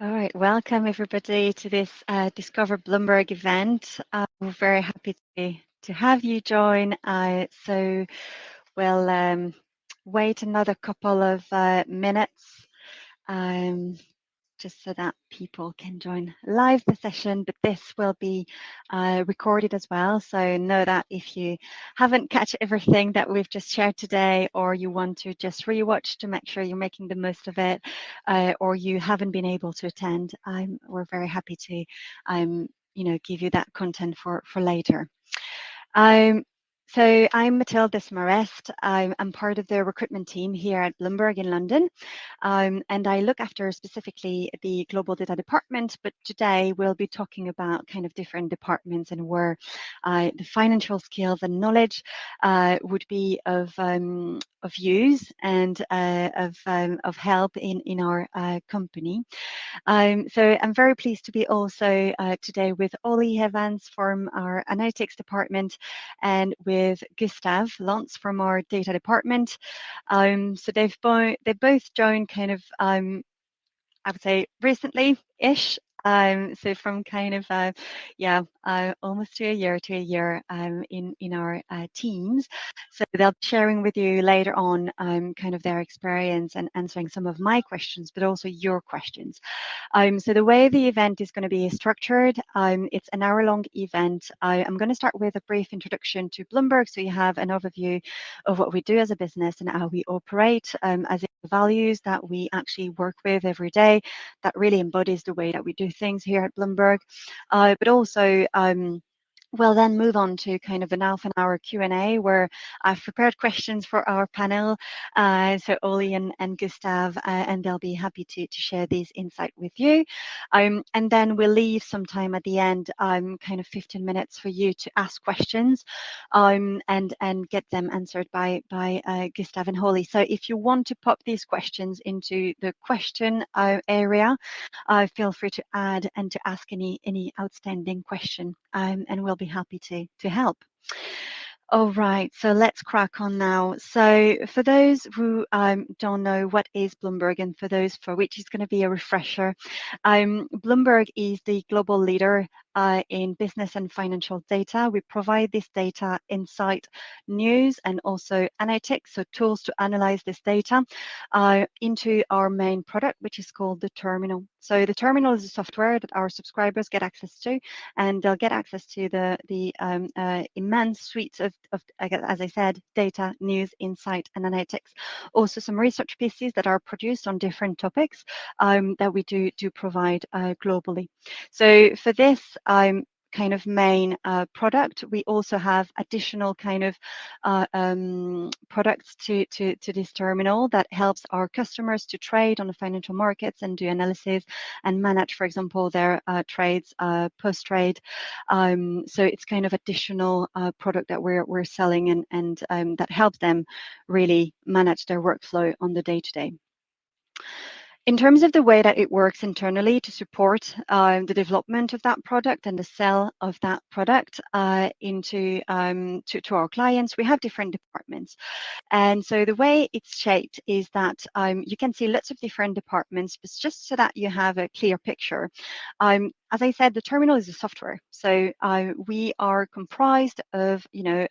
All right, welcome everybody to this Discover Bloomberg event. We're very happy to have you join. So we'll wait another couple of minutes. Um, just so that people can join live the session, but this will be recorded as well. So know that if you haven't catch everything that we've just shared today, or you want to just rewatch to make sure you're making the most of it, or you haven't been able to attend, we're very happy to give you that content for later. Um, so I'm Mathilde Desmarest. I'm part of the recruitment team here at Bloomberg in London, and I look after specifically the global data department. But today we'll be talking about kind of different departments and where the financial skills and knowledge would be of use and of help in our company. So I'm very pleased to be also today with Ollie Evans from our analytics department and with Gustav Lantz from our data department. So they both joined kind of I would say recently-ish. So from kind of almost to a year in our teams. So they'll be sharing with you later on kind of their experience and answering some of my questions, but also your questions. So the way the event is going to be structured, it's an hour-long event. I'm going to start with a brief introduction to Bloomberg, so you have an overview of what we do as a business and how we operate, as the values that we actually work with every day that really embodies the way that we do things here at Bloomberg. But also, we'll then move on to kind of an half an hour Q&A where I've prepared questions for our panel. So Oli and Gustav, and they'll be happy to share these insights with you. And then we'll leave some time at the end, kind of 15 minutes for you to ask questions and get them answered by Gustav and Holly. So if you want to pop these questions into the question area, feel free to add and to ask any outstanding question, and we'll be happy to help. All right, so let's crack on now. So for those who don't know what is Bloomberg, and for those for which it's going to be a refresher, Bloomberg is the global leader in business and financial data. We provide this data, insight, news, and also analytics, so tools to analyze this data into our main product, which is called the Terminal. So the Terminal is a software that our subscribers get access to, and they'll get access to the immense suite of, as I said, data, news, insight, and analytics. Also some research pieces that are produced on different topics that we do provide globally. So for this kind of main product, we also have additional kind of products to this terminal that helps our customers to trade on the financial markets and do analysis and manage, for example, their trades post-trade. So it's kind of additional product that we're selling and that helps them really manage their workflow on the day-to-day. In terms of the way that it works internally to support the development of that product and the sale of that product into to our clients, we have different departments. And so the way it's shaped is that you can see lots of different departments, but just so that you have a clear picture. As I said, the terminal is a software. So we are comprised of,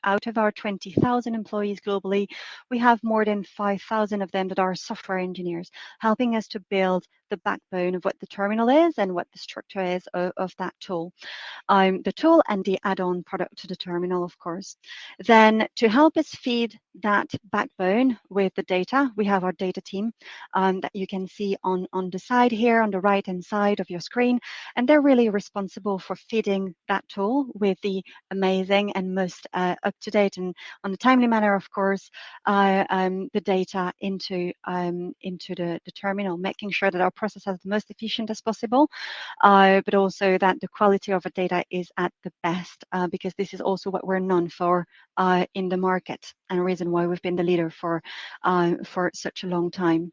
out of our 20,000 employees globally, we have more than 5,000 of them that are software engineers, helping us to build the backbone of what the terminal is and what the structure is of that tool. The tool and the add-on product to the terminal, of course. Then to help us feed that backbone with the data, we have our data team that you can see on the side here, on the right-hand side of your screen. And they're really responsible for feeding that tool with the amazing and most up-to-date and on a timely manner, of course, the data into the terminal, making sure that our process is the most efficient as possible, but also that the quality of the data is at the best, because this is also what we're known for in the market, and a reason why we've been the leader for such a long time.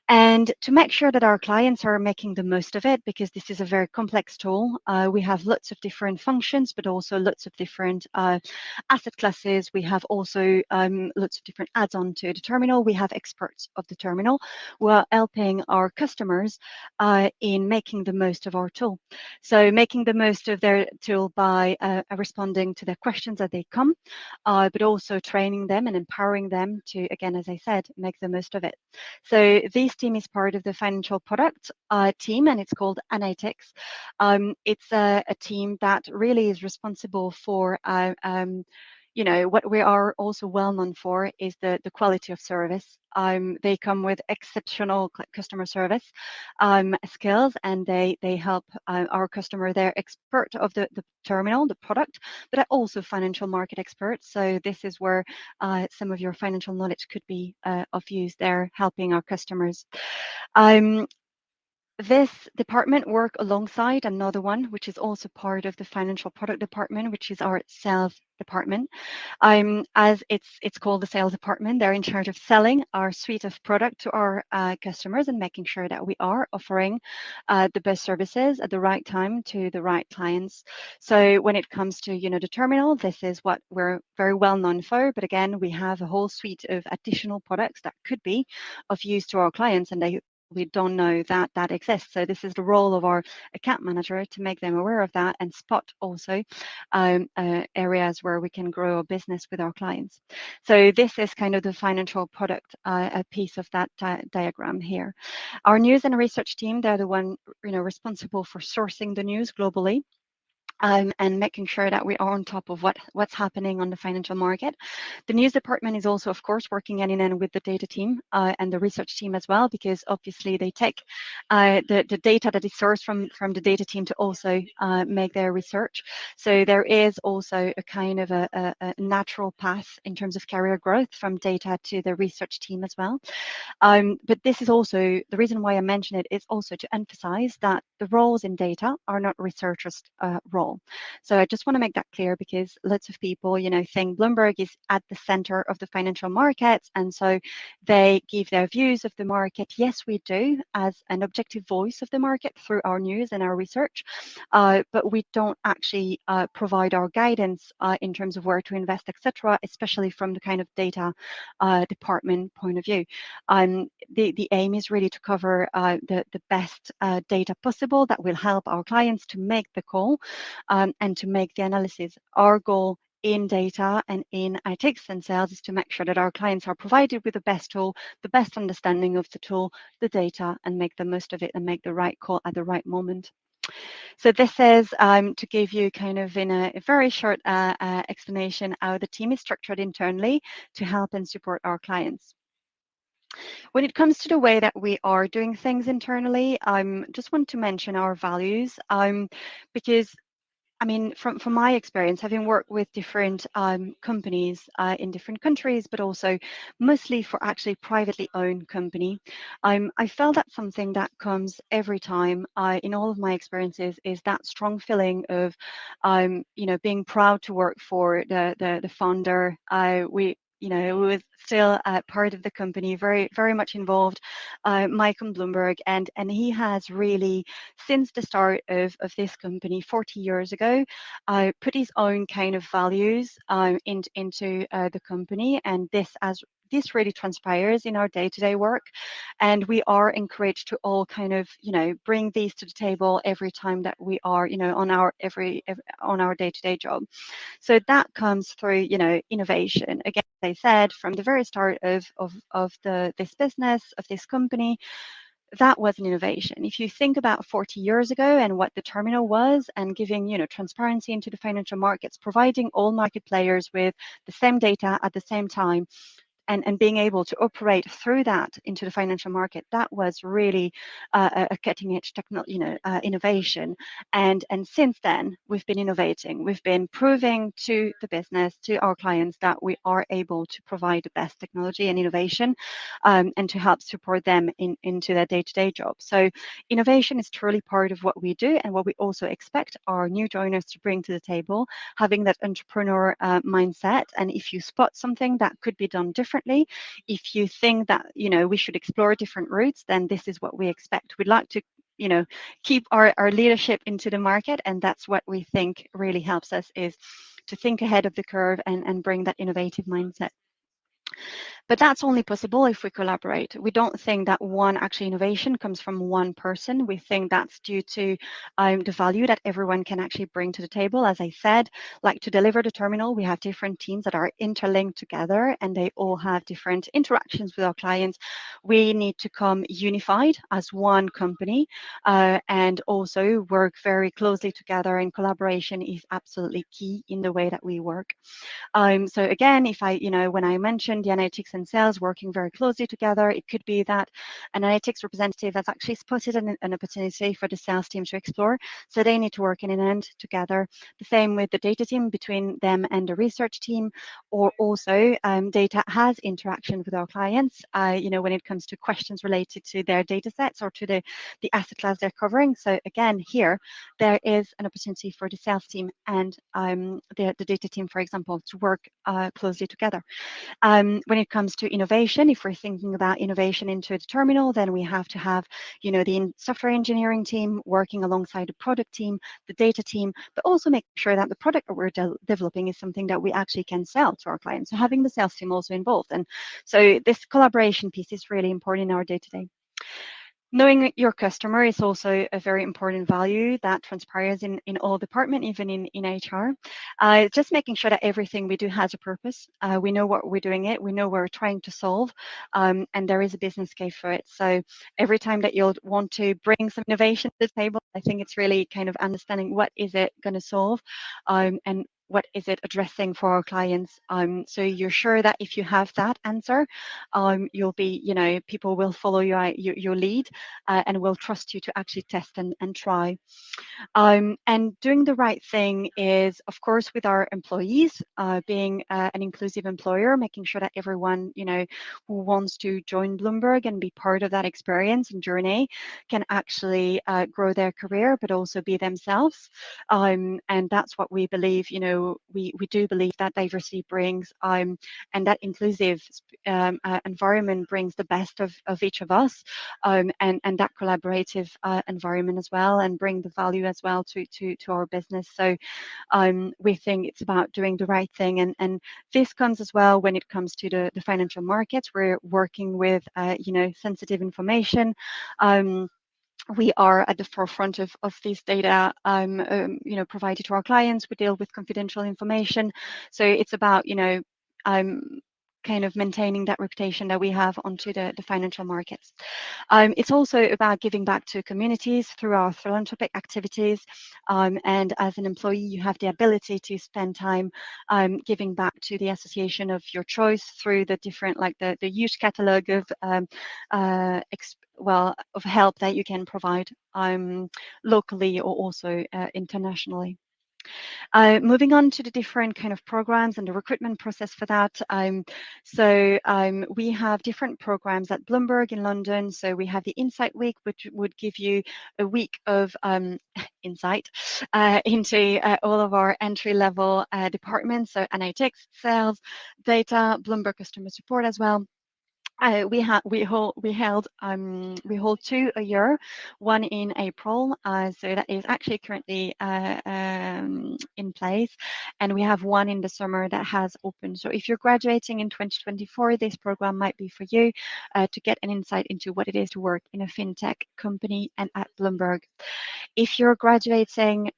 And to make sure that our clients are making the most of it, because this is a very complex tool, we have lots of different functions, but also lots of different asset classes. We have also lots of different add-on to the terminal. We have experts of the terminal who are helping our customers in making the most of our tool. So making the most of their tool by responding to their questions as they come, but also training them and empowering them to, again, as I said, make the most of it. So this team is part of the financial product team, and it's called Analytics. It's a team that really is responsible for what we are also well known for is the quality of service. They come with exceptional customer service skills, and they help our customer. They're expert of the terminal, the product, but are also financial market experts. So this is where some of your financial knowledge could be of use there, helping our customers. This department work alongside another one, which is also part of the financial product department, which is our sales department. As it's called the sales department, they're in charge of selling our suite of product to our customers and making sure that we are offering the best services at the right time to the right clients. So when it comes to the terminal, this is what we're very well known for. But again, we have a whole suite of additional products that could be of use to our clients, and we don't know that that exists. So this is the role of our account manager to make them aware of that and spot also areas where we can grow a business with our clients. So this is kind of the financial product a piece of that diagram here. Our news and research team, they're the one responsible for sourcing the news globally. And making sure that we are on top of what's happening on the financial market. The news department is also, of course, working hand in hand with the data team and the research team as well, because obviously they take the data that is sourced from the data team to also make their research. So there is also a kind of a natural path in terms of career growth from data to the research team as well. But this is also the reason why I mention it is also to emphasize that the roles in data are not researchers' role. So I just want to make that clear, because lots of people, think Bloomberg is at the center of the financial markets, and so they give their views of the market. Yes, we do, as an objective voice of the market through our news and our research, but we don't actually provide our guidance in terms of where to invest, etc., especially from the kind of data department point of view. The aim is really to cover the best data possible that will help our clients to make the call and to make the analysis. Our goal in data and in analytics and sales is to make sure that our clients are provided with the best tool, the best understanding of the tool, the data, and make the most of it and make the right call at the right moment. So this is to give you kind of in a very short explanation how the team is structured internally to help and support our clients. When it comes to the way that we are doing things internally, I just want to mention our values, because from my experience, having worked with different companies in different countries, but also mostly for actually privately owned company, I felt that something that comes every time in all of my experiences is that strong feeling of, being proud to work for the founder. Who was still part of the company, very, very much involved, Michael Bloomberg, and he has really, since the start of this company 40 years ago, put his own kind of values into the company, and this really transpires in our day-to-day work, and we are encouraged to all kind of bring these to the table every time that we are on our on our day-to-day job. So that comes through innovation. Again, as I said, from the very start of this business, of this company, that was an innovation. If you think about 40 years ago and what the terminal was, and giving transparency into the financial markets, providing all market players with the same data at the same time, and being able to operate through that into the financial market, that was really a cutting edge innovation. And since then, we've been innovating. We've been proving to the business, to our clients, that we are able to provide the best technology and innovation, and to help support them into their day-to-day job. So innovation is truly part of what we do, and what we also expect our new joiners to bring to the table, having that entrepreneur mindset. And if you spot something that could be done differently, differently. If you think that, we should explore different routes, then this is what we expect. We'd like to, keep our leadership into the market, and that's what we think really helps us, is to think ahead of the curve and bring that innovative mindset. But that's only possible if we collaborate. We don't think that one actually innovation comes from one person. We think that's due to the value that everyone can actually bring to the table. As I said, like to deliver the terminal, we have different teams that are interlinked together, and they all have different interactions with our clients. We need to come unified as one company, and also work very closely together, and collaboration is absolutely key in the way that we work. So again, if I, when I mentioned the analytics and sales working very closely together, it could be that an analytics representative has actually spotted an opportunity for the sales team to explore. So they need to work in an end together. The same with the data team, between them and the research team, or also data has interaction with our clients, when it comes to questions related to their data sets or to the asset class they're covering. So again, here, there is an opportunity for the sales team and the data team, for example, to work closely together. When it comes to innovation, if we're thinking about innovation into the terminal, then we have to have, the software engineering team working alongside the product team, the data team, but also make sure that the product that we're developing is something that we actually can sell to our clients. So having the sales team also involved. And so this collaboration piece is really important in our day-to-day. Knowing your customer is also a very important value that transpires in all departments, even in HR. Just making sure that everything we do has a purpose. We know what we're doing it. We know what we're trying to solve, and there is a business case for it. So every time that you'll want to bring some innovation to the table, I think it's really kind of understanding what is it going to solve, and what is it addressing for our clients. So you're sure that if you have that answer, you'll be, people will follow your lead, and will trust you to actually test and try. And doing the right thing is, of course, with our employees, being an inclusive employer, making sure that everyone, who wants to join Bloomberg and be part of that experience and journey can actually grow their career, but also be themselves. And that's what we believe, we do believe that diversity brings, and that inclusive environment brings the best of each of us, and that collaborative environment as well, and bring the value as well to our business. So we think it's about doing the right thing, and this comes as well when it comes to the financial markets. We're working with sensitive information. We are at the forefront of these data, provided to our clients. We deal with confidential information, so it's about kind of maintaining that reputation that we have onto the financial markets. It's also about giving back to communities through our philanthropic activities. And as an employee, you have the ability to spend time giving back to the association of your choice through the different, like the huge catalogue of of help that you can provide locally or also internationally. Moving on to the different kind of programs and the recruitment process for that. We have different programs at Bloomberg in London. So we have the Insight Week, which would give you a week of insight into all of our entry-level departments. So analytics, sales, data, Bloomberg customer support as well. We hold two a year, one in April, so that is actually currently in place, and we have one in the summer that has opened. So if you're graduating in 2024, this program might be for you, to get an insight into what it is to work in a fintech company and at Bloomberg. If you're graduating,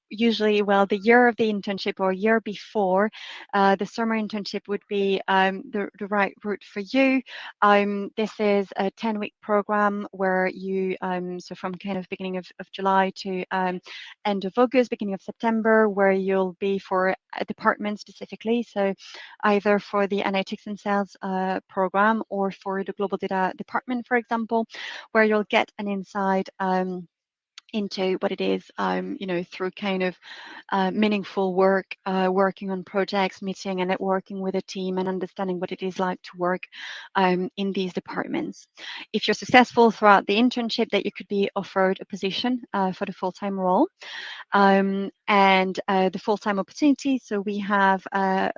usually, the year of the internship or year before, the summer internship would be the right route for you. This is a 10-week program where you, so from kind of beginning of July to end of August, beginning of September, where you'll be for a department specifically. So either for the analytics and sales program, or for the global data department, for example, where you'll get an insight into what it is, through kind of meaningful work, working on projects, meeting and networking with a team, and understanding what it is like to work in these departments. If you're successful throughout the internship, that you could be offered a position for the full-time role. And the full-time opportunity. So we have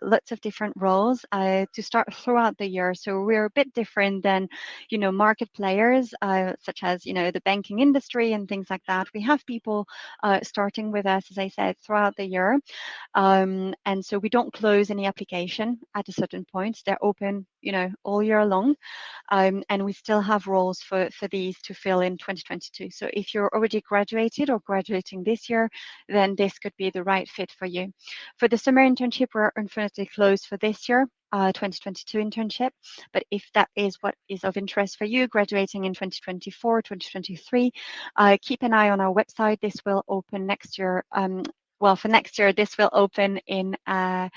lots of different roles to start throughout the year. So we're a bit different than, market players, such as, the banking industry and things like that. We have people starting with us, as I said, throughout the year. And so we don't close any application at a certain point. They're open, all year long. And we still have roles for these to fill in 2022. So if you're already graduated or graduating this year, then this could be the right fit for you. For the summer internship, we're unfortunately closed for this year, 2022 internship. But if that is what is of interest for you, graduating in 2024, 2023, keep an eye on our website. This will open next year. Well, for next year, this will open in kind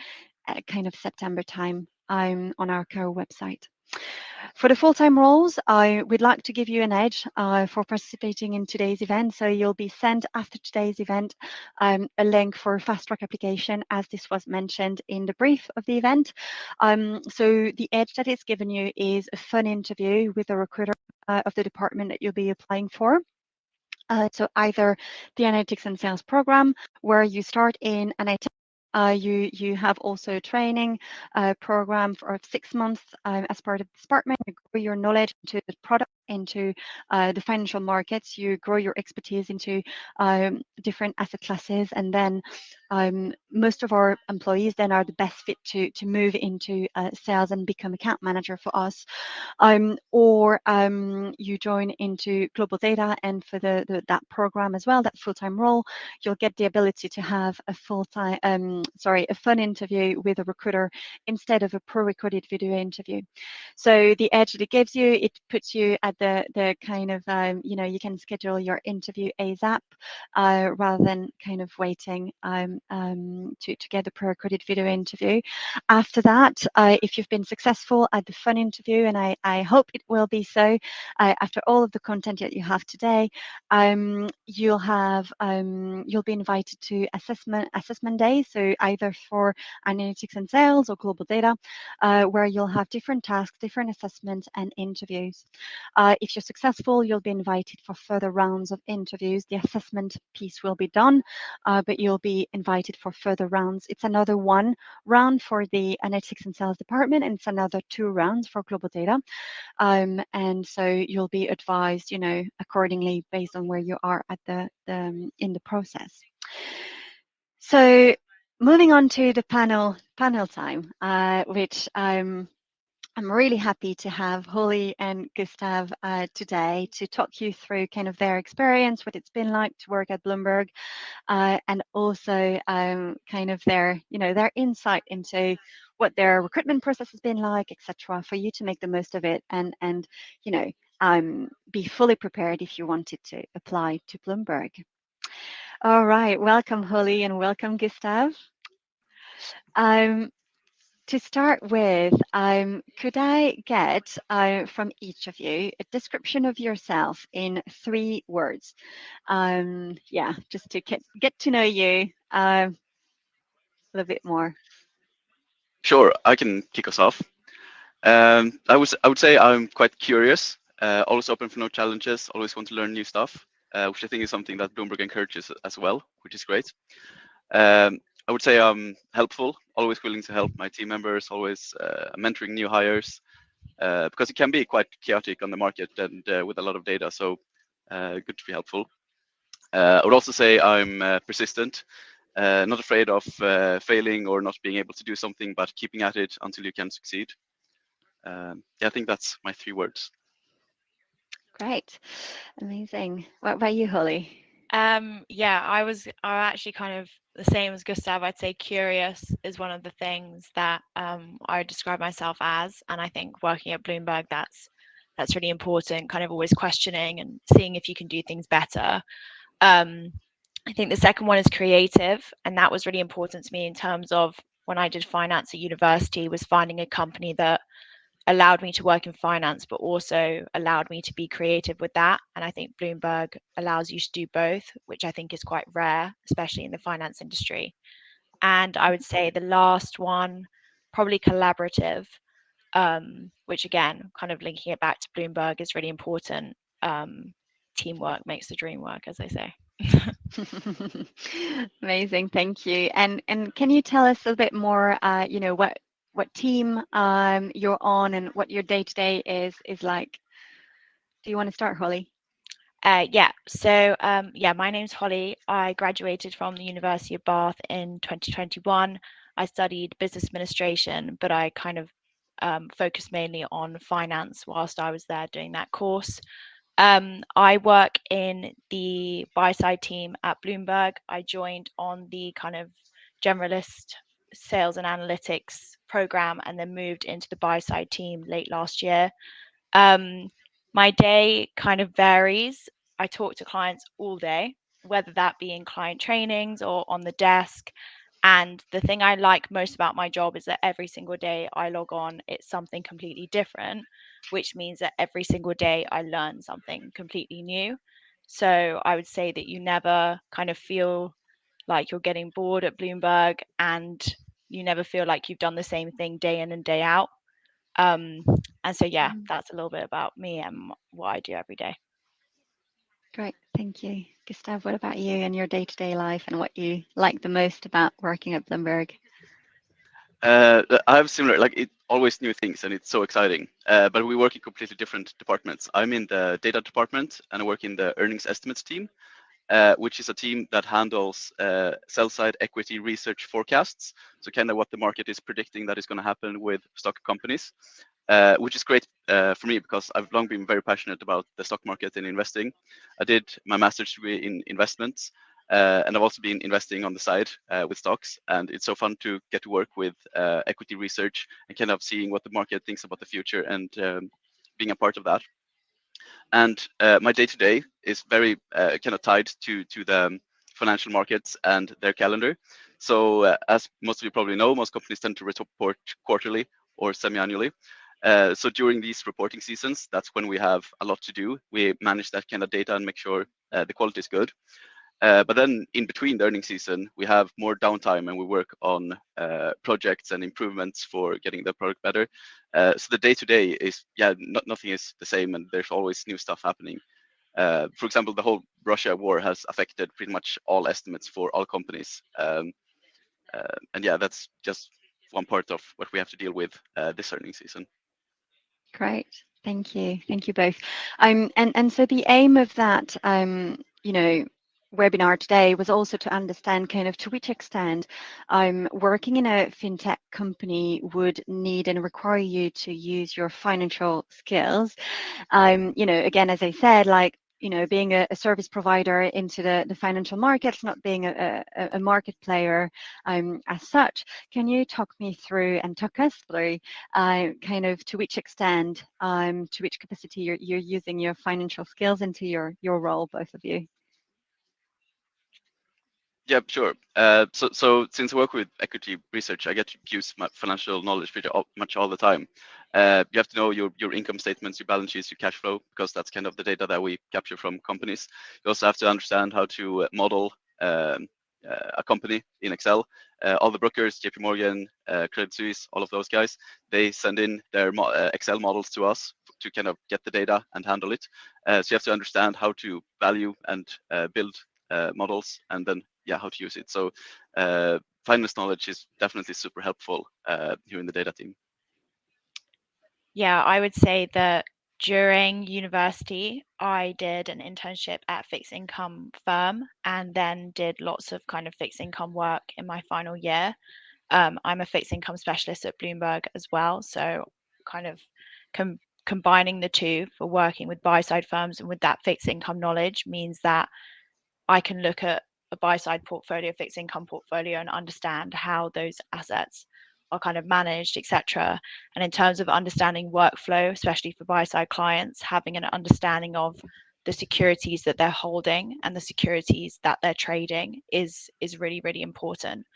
of September time on our CAO website. For the full-time roles, I would like to give you an edge for participating in today's event. So you'll be sent after today's event a link for a fast-track application, as this was mentioned in the brief of the event. So the edge that it's given you is a fun interview with a recruiter of the department that you'll be applying for. So either the analytics and sales program, where you start in analytics. You have also a training program for 6 months as part of the department. You grow your knowledge into the product, into the financial markets. You grow your expertise into different asset classes, and then most of our employees then are the best fit to move into sales and become account manager for us. Or you join into global data, and for that program as well, that full-time role, you'll get the ability to have a a fun interview with a recruiter instead of a pre-recorded video interview. So the edge that it gives you, it puts you at the kind of you can schedule your interview ASAP rather than kind of waiting to get the pre-recorded video interview. After that, if you've been successful at the fun interview, and I hope it will be so, after all of the content that you have today, you'll be invited to assessment days. So either for analytics and sales or global data, where you'll have different tasks, different assessments and interviews. If you're successful, you'll be invited for further rounds of interviews. The assessment piece will be done, but you'll be invited for further rounds. It's another 1 round for the analytics and sales department, and it's another 2 rounds for global data. And so you'll be advised, accordingly based on where you are at in the process. So moving on to the panel time, which I'm really happy to have Holly and Gustav today to talk you through kind of their experience, what it's been like to work at Bloomberg, and also kind of their insight into what their recruitment process has been like, etc., for you to make the most of it and be fully prepared if you wanted to apply to Bloomberg. All right, welcome Holly and welcome Gustav. To start with, could I get from each of you a description of yourself in 3 words? Just to get to know you a little bit more. Sure, I can kick us off. I would say I'm quite curious, always open for new challenges, always want to learn new stuff, which I think is something that Bloomberg encourages as well, which is great. I would say I'm helpful, always willing to help my team members, always mentoring new hires, because it can be quite chaotic on the market and with a lot of data, so good to be helpful. I would also say I'm persistent, not afraid of failing or not being able to do something, but keeping at it until you can succeed. I think that's my 3 words. Great, amazing. What about you, Holly? I actually kind of the same as Gustav. I'd say curious is one of the things that I would describe myself as, and I think working at Bloomberg, that's really important. Kind of always questioning and seeing if you can do things better. I think the second one is creative, and that was really important to me in terms of when I did finance at university, was finding a company that allowed me to work in finance, but also allowed me to be creative with that. And I think Bloomberg allows you to do both, which I think is quite rare, especially in the finance industry. And I would say the last one, probably collaborative, which again, kind of linking it back to Bloomberg, is really important. Teamwork makes the dream work, as they say. Amazing, thank you. And can you tell us a bit more, what team you're on and what your day-to-day is like? Do you want to start, Holly? Yeah, so my name's Holly. I graduated from the University of Bath in 2021. I studied business administration, but I kind of focused mainly on finance whilst I was there doing that course. I work in the buy side team at Bloomberg. I joined on the kind of generalist sales and analytics program and then moved into the buy side team late last year. My day kind of varies. I talk to clients all day, whether that be in client trainings or on the desk. And the thing I like most about my job is that every single day I log on, it's something completely different, which means that every single day I learn something completely new. So I would say that you never kind of feel like you're getting bored at Bloomberg, and you never feel like you've done the same thing day in and day out. And so, yeah, that's a little bit about me and what I do every day. Great, thank you. Gustav, what about you and your day-to-day life and what you like the most about working at Bloomberg? I have similar, like it always new things and it's so exciting. But we work in completely different departments. I'm in the data department and I work in the earnings estimates team, which is a team that handles sell-side equity research forecasts. So kind of what the market is predicting that is going to happen with stock companies, which is great for me because I've long been very passionate about the stock market and investing. I did my master's degree in investments, and I've also been investing on the side with stocks. And it's so fun to get to work with equity research and kind of seeing what the market thinks about the future and being a part of that. And my day-to-day is very kind of tied to the financial markets and their calendar. So as most of you probably know, most companies tend to report quarterly or semi-annually. So during these reporting seasons, that's when we have a lot to do. We manage that kind of data and make sure the quality is good. But then in between the earnings season, we have more downtime and we work on projects and improvements for getting the product better. So the day-to-day is, nothing is the same and there's always new stuff happening. For example, the whole Russia war has affected pretty much all estimates for all companies. And yeah, that's just one part of what we have to deal with this earnings season. Great, thank you both. And so the aim of that, webinar today was also to understand kind of to which extent working in a fintech company would need and require you to use your financial skills. Again, as I said, like, being a service provider into the financial markets, not being a market player as such. Can you talk me through and talk us through kind of to which extent, to which capacity you're using your financial skills into your role, both of you? Yeah, sure. So since I work with equity research, I get to use my financial knowledge pretty much all the time. You have to know your income statements, your balance sheets, your cash flow, because that's kind of the data that we capture from companies. You also have to understand how to model a company in Excel. All the brokers, JP Morgan, Credit Suisse, all of those guys, they send in their Excel models to us to kind of get the data and handle it. So you have to understand how to value and build models, and then how to use it. So finance knowledge is definitely super helpful here in the data team. Yeah, I would say that during university, I did an internship at a fixed income firm and then did lots of kind of fixed income work in my final year. I'm a fixed income specialist at Bloomberg as well. So kind of combining the two for working with buy side firms and with that fixed income knowledge means that I can look at a buy side portfolio, fixed income portfolio, and understand how those assets are kind of managed, etc. And in terms of understanding workflow, especially for buy side clients, having an understanding of the securities that they're holding and the securities that they're trading is really, really important.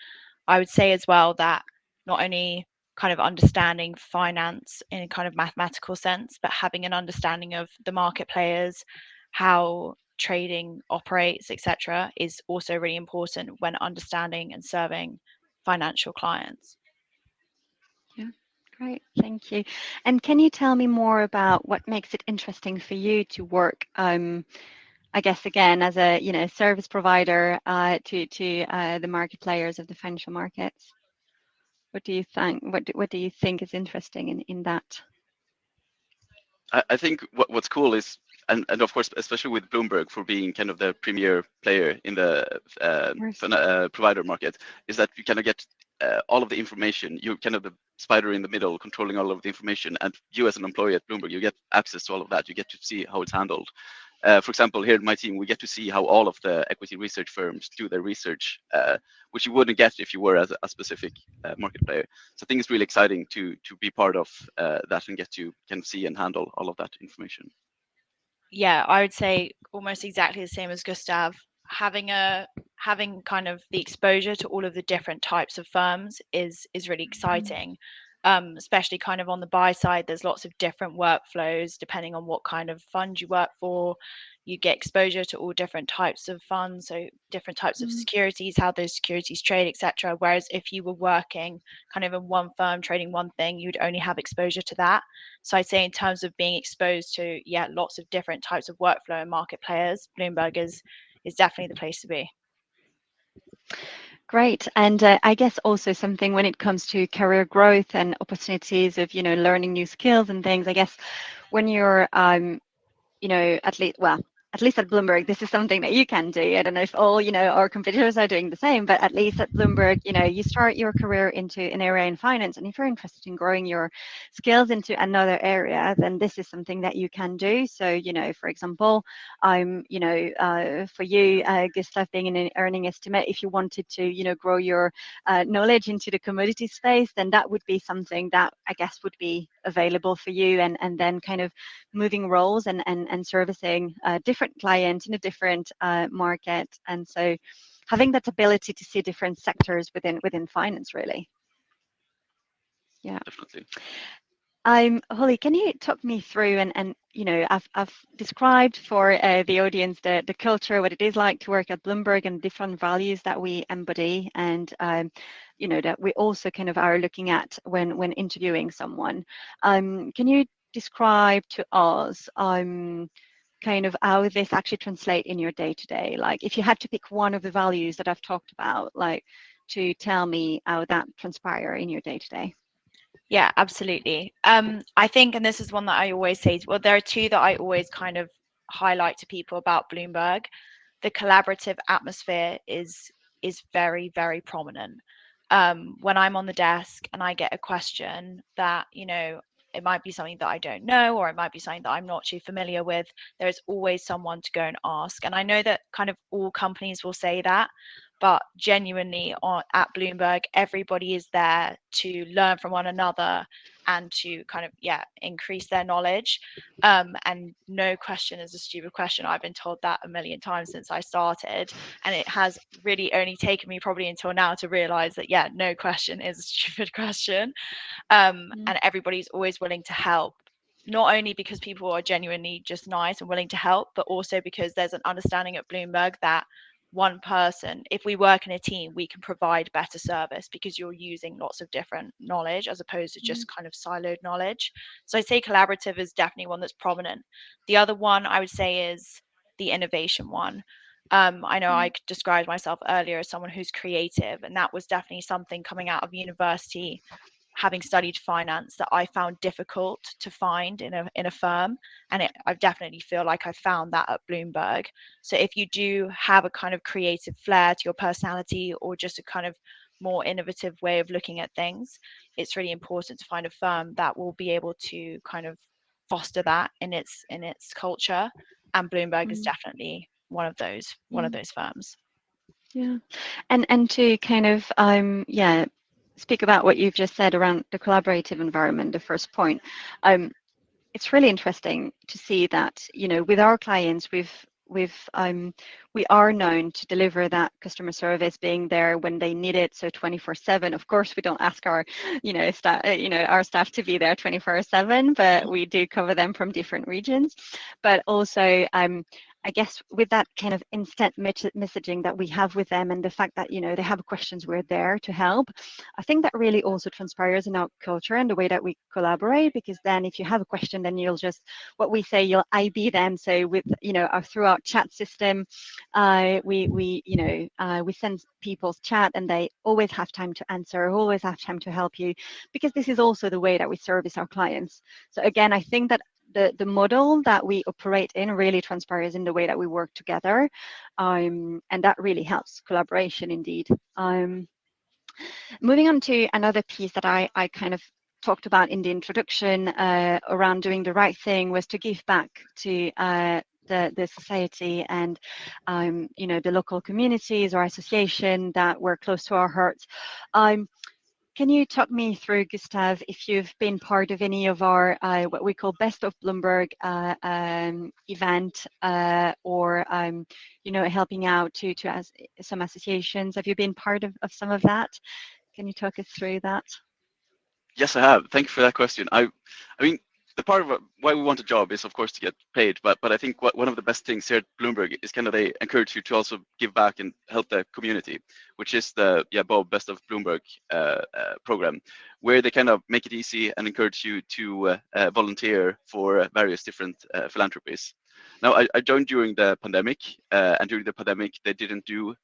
I would say as well that not only kind of understanding finance in a kind of mathematical sense, but having an understanding of the market players, how trading operates, etc., is also really important when understanding and serving financial clients. Yeah, great, thank you. And can you tell me more about what makes it interesting for you to work? I guess again as a service provider to the market players of the financial markets. What do you think? What do you think is interesting in that? I think what's cool is, and of course, especially with Bloomberg for being kind of the premier player in the provider market, is that you kind of get all of the information. You're kind of the spider in the middle, controlling all of the information, and you as an employee at Bloomberg, you get access to all of that. You get to see how it's handled. For example, here in my team, we get to see how all of the equity research firms do their research, which you wouldn't get if you were as a specific market player. So I think it's really exciting to be part of that and get to kind of see and handle all of that information. Yeah, I would say almost exactly the same as Gustav. Having kind of the exposure to all of the different types of firms is really exciting. Especially kind of on the buy side, there's lots of different workflows depending on what kind of fund you work for. You get exposure to all different types of funds, so different types of securities, how those securities trade, etc. Whereas if you were working kind of in one firm trading one thing, you'd only have exposure to that. So I'd say in terms of being exposed to lots of different types of workflow and market players, Bloomberg is definitely the place to be. Great. And I guess also something when it comes to career growth and opportunities of, learning new skills and things, I guess when you're, at least at Bloomberg, this is something that you can do. I don't know if all, our competitors are doing the same, but at least at Bloomberg, you start your career into an area in finance. And if you're interested in growing your skills into another area, then this is something that you can do. So, for example, for you, Gustav, being in an earning estimate, if you wanted to, grow your knowledge into the commodity space, then that would be something that I guess would be available for you, and then kind of moving roles and servicing different clients in a different market. And so having that ability to see different sectors within finance, really. Yeah, definitely. Holly, can you talk me through and I've described for the audience the culture, what it is like to work at Bloomberg and different values that we embody, and that we also kind of are looking at when interviewing someone. Can you describe to us kind of how this actually translate in your day to day? Like if you had to pick one of the values that I've talked about, like to tell me how that transpire in your day to day. Yeah, absolutely. I think, and this is one that I always say, well, there are two that I always kind of highlight to people about Bloomberg. The collaborative atmosphere is very, very prominent. When I'm on the desk and I get a question that, it might be something that I don't know, or it might be something that I'm not too familiar with, there is always someone to go and ask. And I know that kind of all companies will say that, but genuinely at Bloomberg, everybody is there to learn from one another and to kind of increase their knowledge. And no question is a stupid question. I've been told that a million times since I started, and it has really only taken me probably until now to realize that no question is a stupid question. And everybody's always willing to help, not only because people are genuinely just nice and willing to help, but also because there's an understanding at Bloomberg that one person, if we work in a team, we can provide better service because you're using lots of different knowledge as opposed to just kind of siloed knowledge. So I'd say collaborative is definitely one that's prominent. The other one I would say is the innovation one. I know I described myself earlier as someone who's creative, and that was definitely something coming out of university, having studied finance, that I found difficult to find in a firm, and I definitely feel like I found that at Bloomberg. So if you do have a kind of creative flair to your personality, or just a kind of more innovative way of looking at things, it's really important to find a firm that will be able to kind of foster that in its culture. And Bloomberg is definitely one of those firms. Yeah, and to kind of speak about what you've just said around the collaborative environment, the first point. It's really interesting to see that with our clients we are known to deliver that customer service, being there when they need it, so 24/7. Of course, we don't ask our our staff to be there 24/7, but we do cover them from different regions. But also I guess with that kind of instant messaging that we have with them, and the fact that they have questions, we're there to help. I think that really also transpires in our culture and the way that we collaborate, because then if you have a question, then you'll just, what we say, you'll IB them. So with through our chat system, we send people's chat, and they always have time to answer, always have time to help you, because this is also the way that we service our clients. So again, I think that the model that we operate in really transpires in the way that we work together, and that really helps collaboration indeed. Moving on to another piece that I kind of talked about in the introduction around doing the right thing, was to give back to the society and the local communities or association that were close to our hearts. Can you talk me through, Gustav, if you've been part of any of our what we call Best of Bloomberg event, or helping out to some associations? Have you been part of some of that? Can you talk us through that? Yes, I have. Thank you for that question. I mean, the part of why we want a job is, of course, to get paid. But I think one of the best things here at Bloomberg is kind of they encourage you to also give back and help the community, which is the Bob Best of Bloomberg program, where they kind of make it easy and encourage you to volunteer for various different philanthropies. Now, I joined during the pandemic, and during the pandemic, they didn't do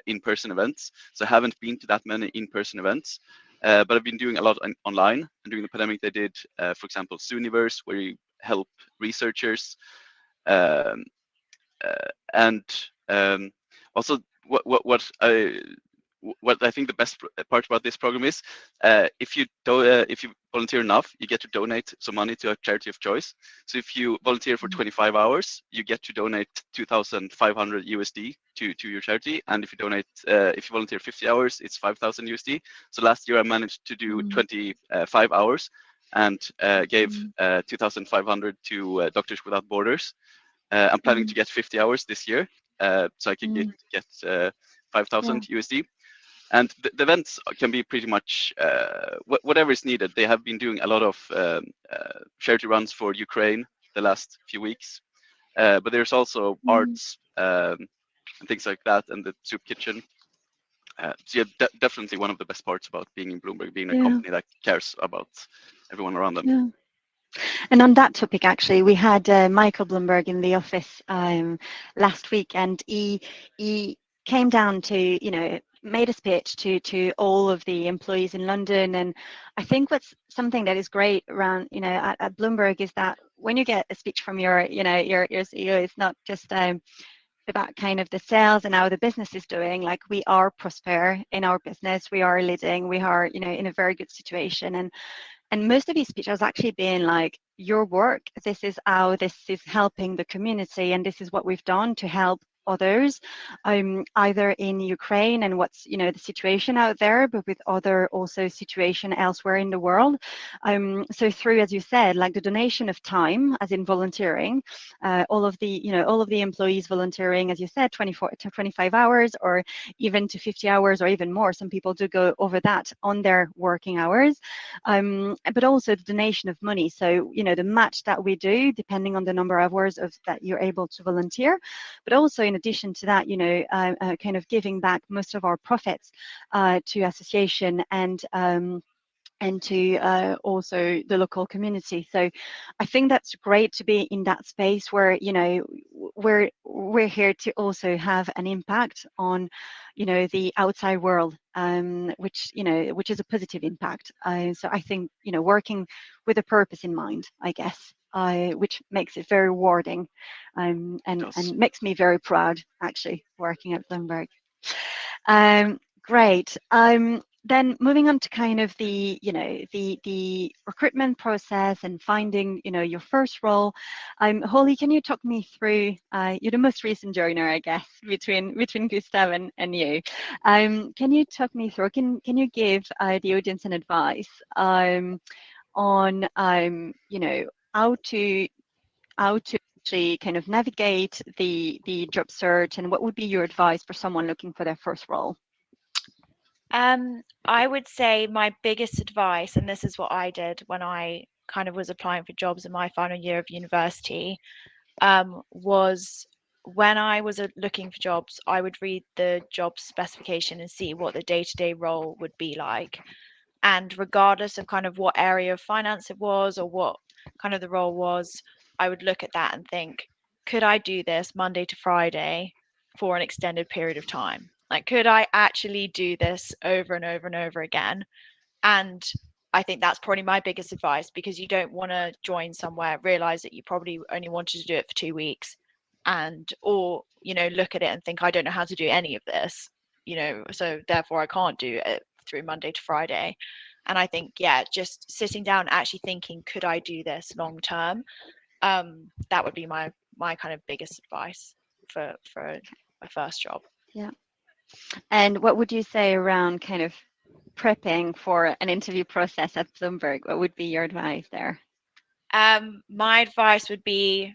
in-person events, so I haven't been to that many in-person events. But I've been doing a lot online, and during the pandemic, they did, for example, Zooniverse, where you help researchers, and also what I think the best part about this program is, if you volunteer enough, you get to donate some money to a charity of choice. So if you volunteer for 25 hours, you get to donate 2,500 USD to your charity, and if you volunteer 50 hours, it's 5,000 USD. So last year I managed to do 25 hours and gave 2,500 to Doctors Without Borders. I'm planning to get 50 hours this year, so I can get 5,000 USD. And the events can be pretty much whatever is needed. They have been doing a lot of charity runs for Ukraine the last few weeks, but there's also arts and things like that, and the soup kitchen. So yeah, definitely one of the best parts about being in Bloomberg, being a company that cares about everyone around them. Yeah. And on that topic, actually, we had Michael Bloomberg in the office last week, and he came down to, made a speech to all of the employees in London. And I think what's something that is great around, at Bloomberg, is that when you get a speech from your CEO, it's not just about kind of the sales and how the business is doing. Like, we are prosper in our business, we are leading, we are, in a very good situation. And most of his speech has actually been like, your work, this is how this is helping the community, and this is what we've done to help others, either in Ukraine and what's the situation out there, but with other also situation elsewhere in the world. So through, as you said, like the donation of time, as in volunteering, all of the employees volunteering, as you said, 24 to 25 hours, or even to 50 hours, or even more. Some people do go over that on their working hours, but also the donation of money. So the match that we do, depending on the number of hours that you're able to volunteer, but also in addition to that, kind of giving back most of our profits to association and to also the local community. So I think that's great to be in that space where we're here to also have an impact on the outside world, which is a positive impact. So I think working with a purpose in mind, I guess, which makes it very rewarding, and makes me very proud, actually, working at Bloomberg. Great. Then moving on to kind of the recruitment process and finding your first role. Holly, can you talk me through? You're the most recent joiner, I guess, between Gustav and you. Can you talk me through? Can you give the audience an advice on how to actually kind of navigate the job search, and what would be your advice for someone looking for their first role? I would say my biggest advice, and this is what I did when I kind of was applying for jobs in my final year of university, was when I was looking for jobs, I would read the job specification and see what the day-to-day role would be like. And regardless of kind of what area of finance it was or what kind of the role was, I would look at that and think, could I do this Monday to Friday for an extended period of time? Like, could I actually do this over and over and over again? And I think that's probably my biggest advice, because you don't want to join somewhere, realize that you probably only wanted to do it for 2 weeks, and or look at it and think, I don't know how to do any of this, so therefore I can't do it through Monday to Friday. And I think, yeah, just sitting down, actually thinking, could I do this long term? That would be my kind of biggest advice for a first job. Yeah. And what would you say around kind of prepping for an interview process at Bloomberg? What would be your advice there? My advice would be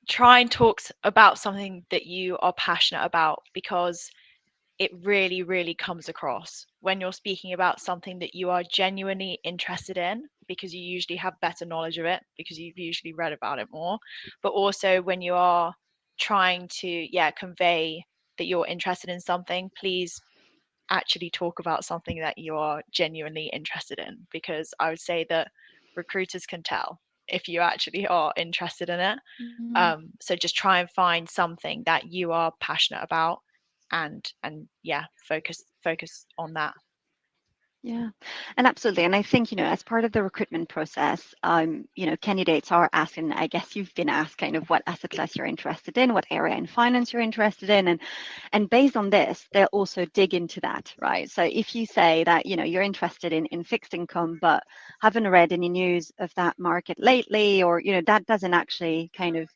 try and talk about something that you are passionate about, because it really, really comes across when you're speaking about something that you are genuinely interested in, because you usually have better knowledge of it because you've usually read about it more. But also when you are trying to, yeah, convey that you're interested in something, please actually talk about something that you are genuinely interested in, because I would say that recruiters can tell if you actually are interested in it. So just try and find something that you are passionate about, and yeah, focus on that. Yeah, and absolutely. And I think, as part of the recruitment process, candidates are asking, I guess you've been asked kind of what asset class you're interested in, what area in finance you're interested in. And based on this, they'll also dig into that, right? So if you say that, you're interested in fixed income, but haven't read any news of that market lately, or, that doesn't actually kind of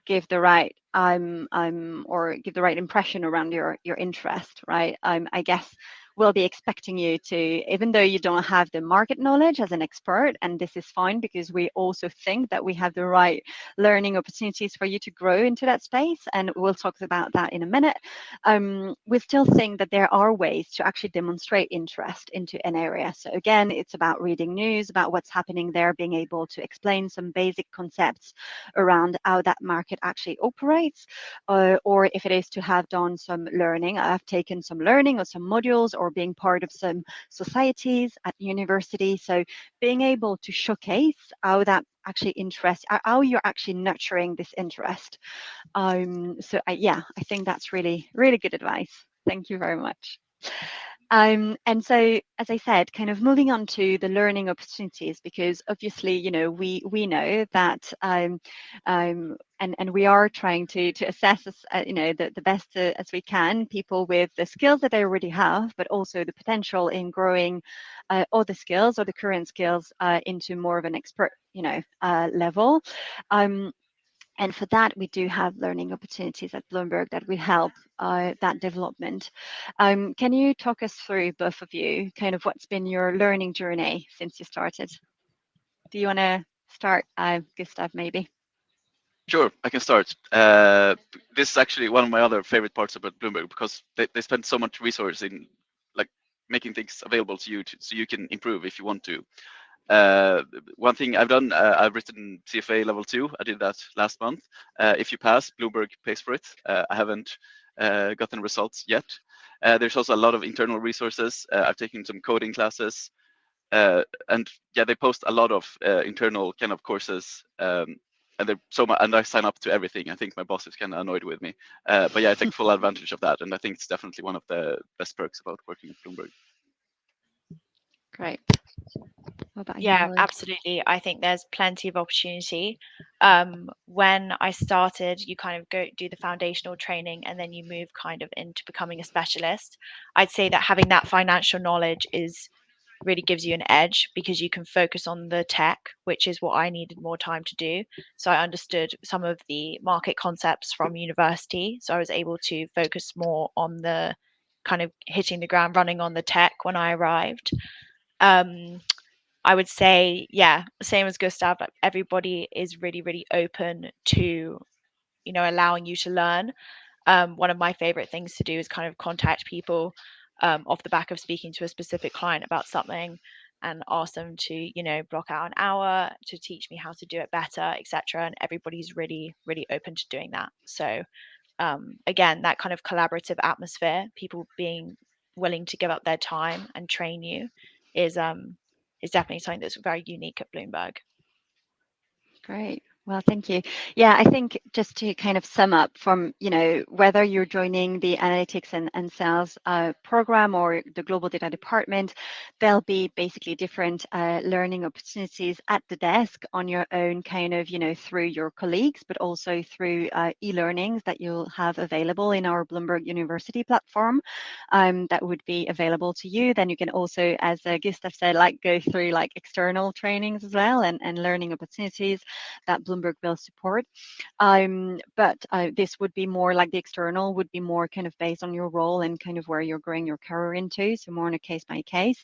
give the right or give the right impression around your interest, right? I guess we'll be expecting you to, even though you don't have the market knowledge as an expert, and this is fine because we also think that we have the right learning opportunities for you to grow into that space, and we'll talk about that in a minute. We still think that there are ways to actually demonstrate interest into an area. So again, it's about reading news about what's happening there, being able to explain some basic concepts around how that market actually operates, or if it is to have done some learning, I've taken some learning or some modules, or being part of some societies at university. So being able to showcase how that actually interests, how you're actually nurturing this interest. I think that's really, really good advice. Thank you very much. And so, as I said, kind of moving on to the learning opportunities, because obviously, we know that, and we are trying to assess, the best as we can, people with the skills that they already have, but also the potential in growing other skills or the current skills into more of an expert, level. And for that, we do have learning opportunities at Bloomberg that will help that development. Can you talk us through, both of you, kind of what's been your learning journey since you started? Do you want to start, Gustav, maybe? Sure, I can start. This is actually one of my other favorite parts about Bloomberg, because they spend so much resource in like making things available to you so you can improve if you want to. One thing I've done, I've written CFA level 2. I did that last month. If you pass, Bloomberg pays for it. I haven't gotten results yet. There's also a lot of internal resources. I've taken some coding classes. And yeah, they post a lot of internal kind of courses. And they're so much, and I sign up to everything. I think my boss is kind of annoyed with me. But yeah, I take full advantage of that. And I think it's definitely one of the best perks about working at Bloomberg. Great. What about you, Yeah, Molly? absolutely. I think there's plenty of opportunity. When I started, you kind of go do the foundational training and then you move kind of into becoming a specialist. I'd say that having that financial knowledge is really gives you an edge, because you can focus on the tech, which is what I needed more time to do. So I understood some of the market concepts from university. So I was able to focus more on the kind of hitting the ground running on the tech when I arrived. Um, I would say, yeah, same as Gustav, like everybody is really, really open to, allowing you to learn. One of my favorite things to do is kind of contact people off the back of speaking to a specific client about something and ask them to, block out an hour to teach me how to do it better, etc. And everybody's really, really open to doing that. So again, that kind of collaborative atmosphere, people being willing to give up their time and train you is definitely something that's very unique at Bloomberg. Great. Well, thank you. Yeah, I think just to kind of sum up from, whether you're joining the analytics and sales program or the global data department, there'll be basically different learning opportunities at the desk on your own kind of, through your colleagues, but also through e-learnings that you'll have available in our Bloomberg University platform that would be available to you. Then you can also, as Gustav said, go through external trainings as well and learning opportunities that Bloomberg will support. But this would be more the external would be more kind of based on your role and kind of where you're growing your career into, so more on a case by case.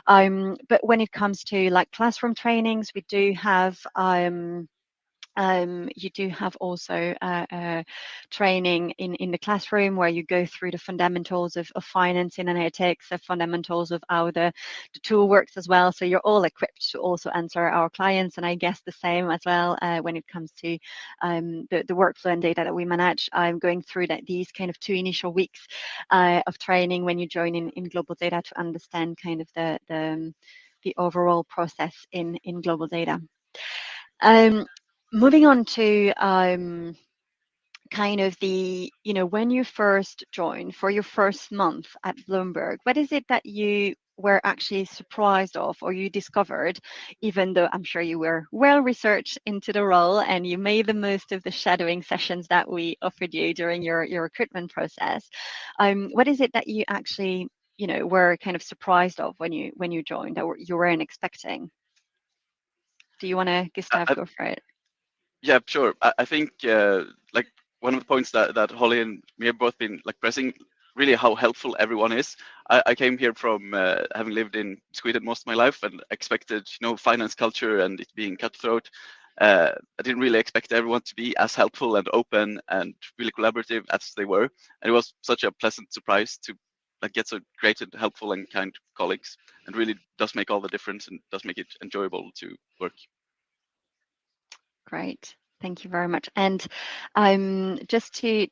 But when it comes to classroom trainings, we do have you do have also training in the classroom where you go through the fundamentals of finance and analytics, the fundamentals of how the tool works as well. So you're all equipped to also answer our clients, and I guess the same as well when it comes to the workflow and data that we manage. I'm going through these kind of 2 initial weeks of training when you join in global data to understand kind of the overall process in global data. Moving on to kind of when you first joined for your first month at Bloomberg, what is it that you were actually surprised of or you discovered, even though I'm sure you were well researched into the role and you made the most of the shadowing sessions that we offered you during your recruitment process? What is it that you actually, were kind of surprised of when you joined that you weren't expecting? Do you want to, Gustav, go for it? Yeah, sure. I think like one of the points that Holly and me have both been pressing, really how helpful everyone is. I came here from having lived in Sweden most of my life and expected, finance culture and it being cutthroat. I didn't really expect everyone to be as helpful and open and really collaborative as they were. And it was such a pleasant surprise to get so great and helpful and kind colleagues, and really does make all the difference and does make it enjoyable to work. Great. Thank you very much. And just to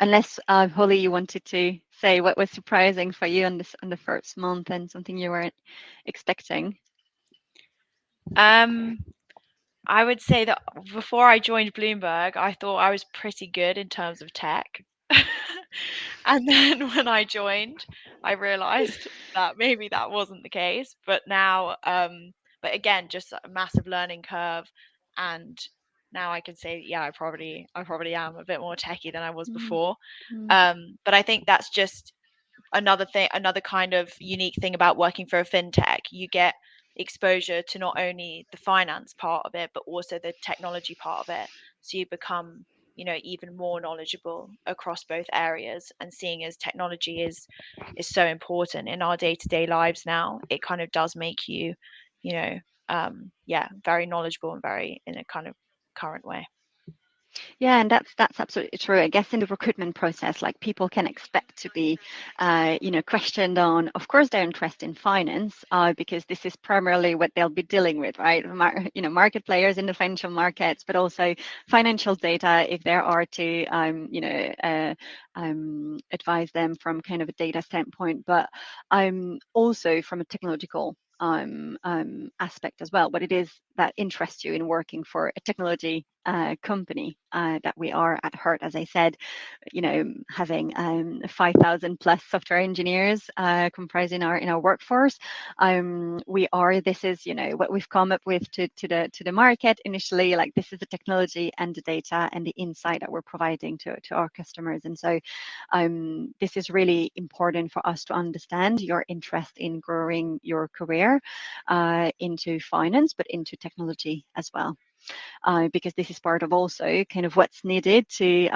unless Holly, you wanted to say what was surprising for you on the first month and something you weren't expecting. I would say that before I joined Bloomberg, I thought I was pretty good in terms of tech. And then when I joined, I realized that maybe that wasn't the case. But now, but again, just a massive learning curve. And now I can say, yeah, I probably am a bit more techie than I was before. But I think that's just another kind of unique thing about working for a fintech. You get exposure to not only the finance part of it but also the technology part of it, so you become even more knowledgeable across both areas. And seeing as technology is so important in our day-to-day lives now, it kind of does make you very knowledgeable and very in a kind of current way. Yeah, and that's absolutely true. I guess in the recruitment process, people can expect to be, questioned on, of course, their interest in finance, because this is primarily what they'll be dealing with, right? Market players in the financial markets, but also financial data if there are to, advise them from kind of a data standpoint, but also from a technological aspect as well. But it is that interests you in working for a technology company that we are at heart, as I said, having 5,000 plus software engineers comprising in our workforce. This is what we've come up with to the market initially. This is the technology and the data and the insight that we're providing to our customers. And so this is really important for us to understand your interest in growing your career into finance, but into technology as well. because this is part of also kind of what's needed to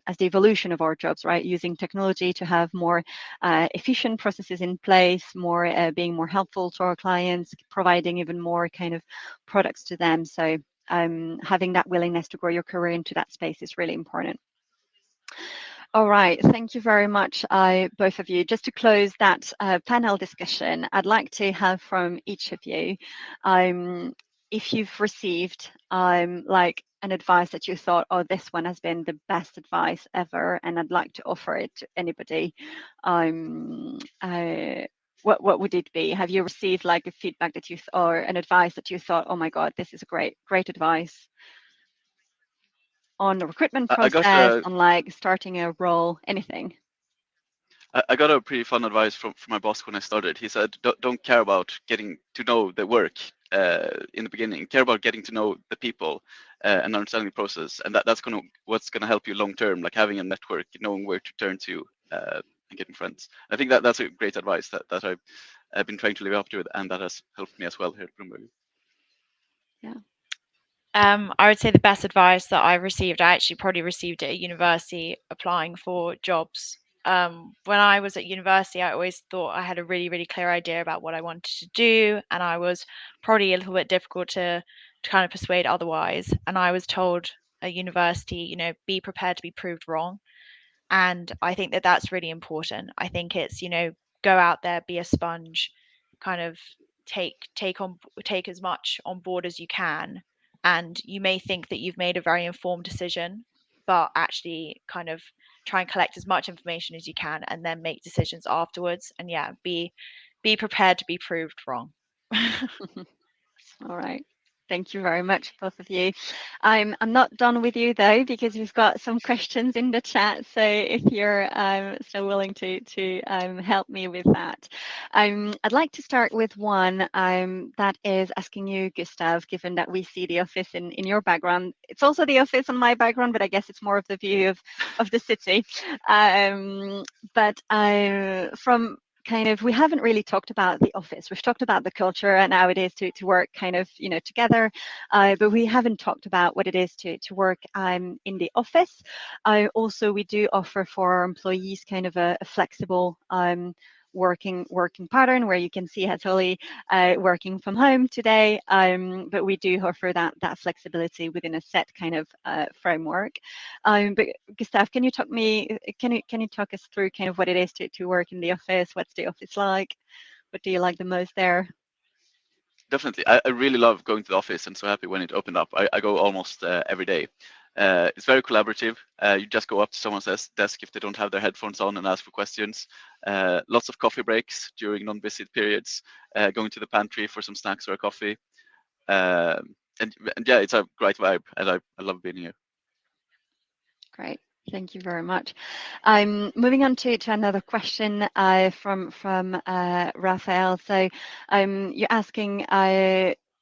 as the evolution of our jobs, right? Using technology to have more efficient processes in place, more being more helpful to our clients, providing even more kind of products to them. So having that willingness to grow your career into that space is really important. All right, thank you very much, both of you. Just to close that panel discussion, I'd like to have from each of you, if you've received like an advice that you thought, oh, this one has been the best advice ever, and I'd like to offer it to anybody. What would it be? Have you received like a feedback that or an advice that you thought, oh my God, this is a great advice? On the recruitment I got process, on like starting a role, anything? I got a pretty fun advice from my boss when I started. He said, don't care about getting to know the work in the beginning. Care about getting to know the people and understanding the process, and that's what's gonna help you long term. Like having a network, knowing where to turn to, and getting friends. I think that's a great advice that I've been trying to live up to, and that has helped me as well here at Bloomberg. Yeah. I would say the best advice that I received, I actually probably received it at university applying for jobs. When I was at university, I always thought I had a really clear idea about what I wanted to do, and I was probably a little bit difficult to kind of persuade otherwise. And I was told at university, you know, be prepared to be proved wrong. And I think that that's really important. I think it's, you know, go out there, be a sponge, kind of take as much on board as you can. And you may think that you've made a very informed decision, but actually kind of try and collect as much information as you can and then make decisions afterwards. And yeah, be prepared to be proved wrong. All right. Thank you very much, both of you. I'm not done with you though, because we've got some questions in the chat. So if you're still willing to help me with that, I'd like to start with one that is asking you, Gustav, given that we see the office in your background. It's also the office on my background, but I guess it's more of the view of the city. But from kind of, we haven't really talked about the office. We've talked about the culture and how it is to work kind of, you know, together, but we haven't talked about what it is to work in the office. Also, we do offer for our employees kind of a flexible working pattern where you can see Hatoli working from home today, but we do offer that flexibility within a set kind of framework. But Gustav, can you talk us through kind of what it is to work in the office? What's the office like? What do you like the most there? Definitely, I really love going to the office, and so happy when it opened up. I go almost every day. It's very collaborative. You just go up to someone's desk if they don't have their headphones on and ask for questions. Lots of coffee breaks during non-visit periods. Going to the pantry for some snacks or a coffee. And yeah, it's a great vibe, and I love being here. Great. Thank you very much. Moving on to another question from Raphael. So you're asking,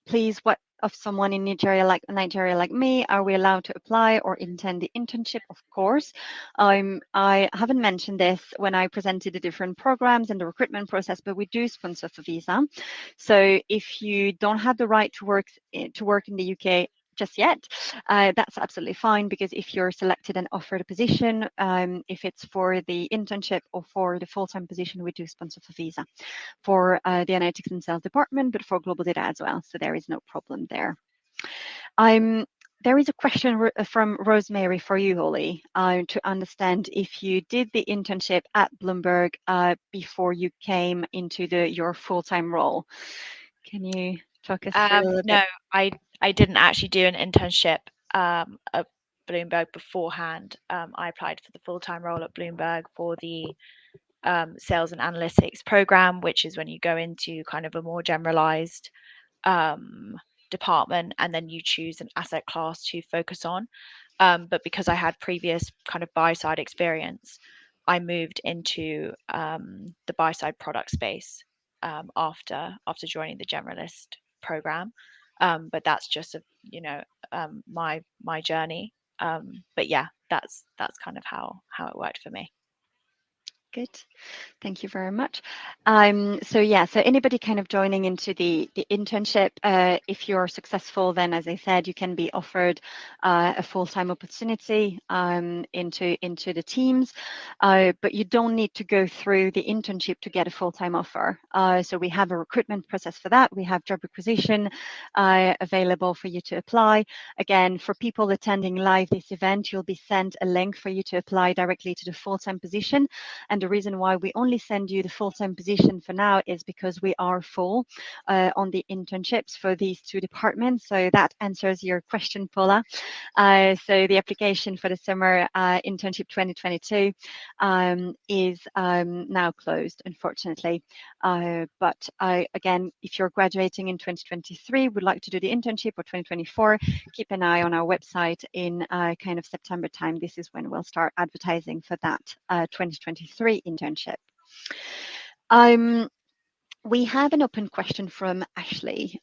please, what of someone in Nigeria like me, are we allowed to apply or attend the internship? Of course. I haven't mentioned this when I presented the different programs and the recruitment process, but we do sponsor for visa. So if you don't have the right to work in the UK just yet, that's absolutely fine, because if you're selected and offered a position, if it's for the internship or for the full-time position, we do sponsor for visa for the analytics and sales department, but for global data as well. So there is no problem there. There is a question from Rosemary for you, Holly, to understand if you did the internship at Bloomberg before you came into your full-time role. Can you talk us through a little No, bit? I didn't actually do an internship at Bloomberg beforehand. I applied for the full-time role at Bloomberg for the sales and analytics program, which is when you go into kind of a more generalized department, and then you choose an asset class to focus on. But because I had previous kind of buy side experience, I moved into the buy side product space after joining the generalist program. But that's just my journey. But yeah, that's kind of how it worked for me. Good. Thank you very much. So anybody kind of joining into the internship, if you're successful, then as I said, you can be offered a full-time opportunity into the teams, but you don't need to go through the internship to get a full-time offer. So we have a recruitment process for that. We have job requisition available for you to apply. Again, for people attending live this event, you'll be sent a link for you to apply directly to the full-time position. And the reason why we only send you the full-time position for now is because we are full on the internships for these two departments. So that answers your question, Paula. So the application for the summer internship 2022 is now closed, unfortunately. But again, if you're graduating in 2023, would like to do the internship, or 2024, keep an eye on our website in kind of September time. This is when we'll start advertising for that 2023 internship. We have an open question from Ashley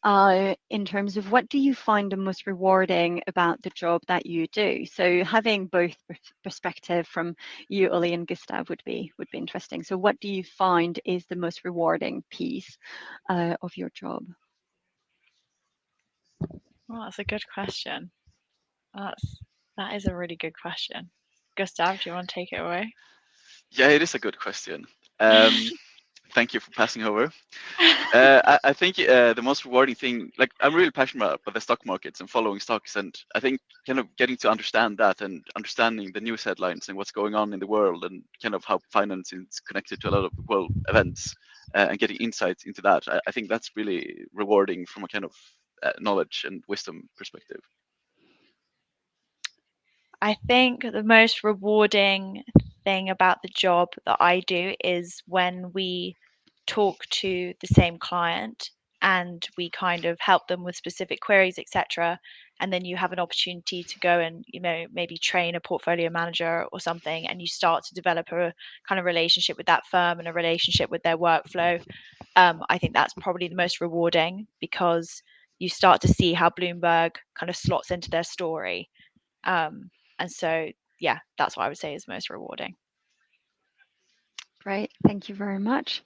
in terms of what do you find the most rewarding about the job that you do? So having both perspective from you, Oli, and Gustav would be interesting. So what do you find is the most rewarding piece of your job? Well, that's a good question. That is a really good question. Gustav, do you want to take it away? Yeah, it is a good question. Thank you for passing over. I think the most rewarding thing, like I'm really passionate about the stock markets and following stocks, and I think kind of getting to understand that and understanding the news headlines and what's going on in the world and kind of how finance is connected to a lot of world events and getting insights into that. I think that's really rewarding from a kind of knowledge and wisdom perspective. I think the most rewarding thing about the job that I do is when we talk to the same client and we kind of help them with specific queries, etc. And then you have an opportunity to go and, maybe train a portfolio manager or something, and you start to develop a kind of relationship with that firm and a relationship with their workflow. I think that's probably the most rewarding because you start to see how Bloomberg kind of slots into their story. And so, yeah, that's what I would say is most rewarding. Great, thank you very much.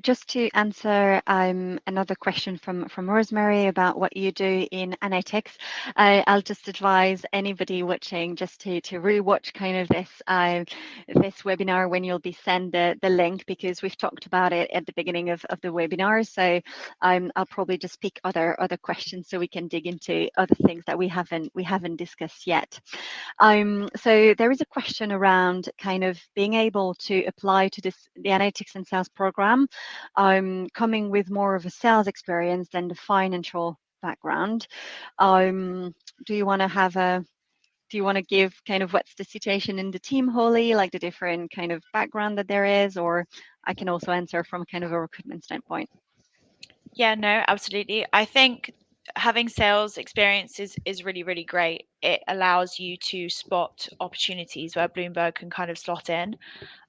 Just to answer another question from Rosemary about what you do in analytics, I'll just advise anybody watching just to really watch kind of this webinar when you'll be sent the link, because we've talked about it at the beginning of the webinar. So I'll probably just pick other questions so we can dig into other things that we haven't discussed yet. So there is a question around kind of being able to apply to the analytics and sales program, coming with more of a sales experience than the financial background. Do you want to give kind of what's the situation in the team, Holly, like the different kind of background that there is, or I can also answer from kind of a recruitment standpoint. Yeah, no, absolutely. I think having sales experience is really, really great. It allows you to spot opportunities where Bloomberg can kind of slot in.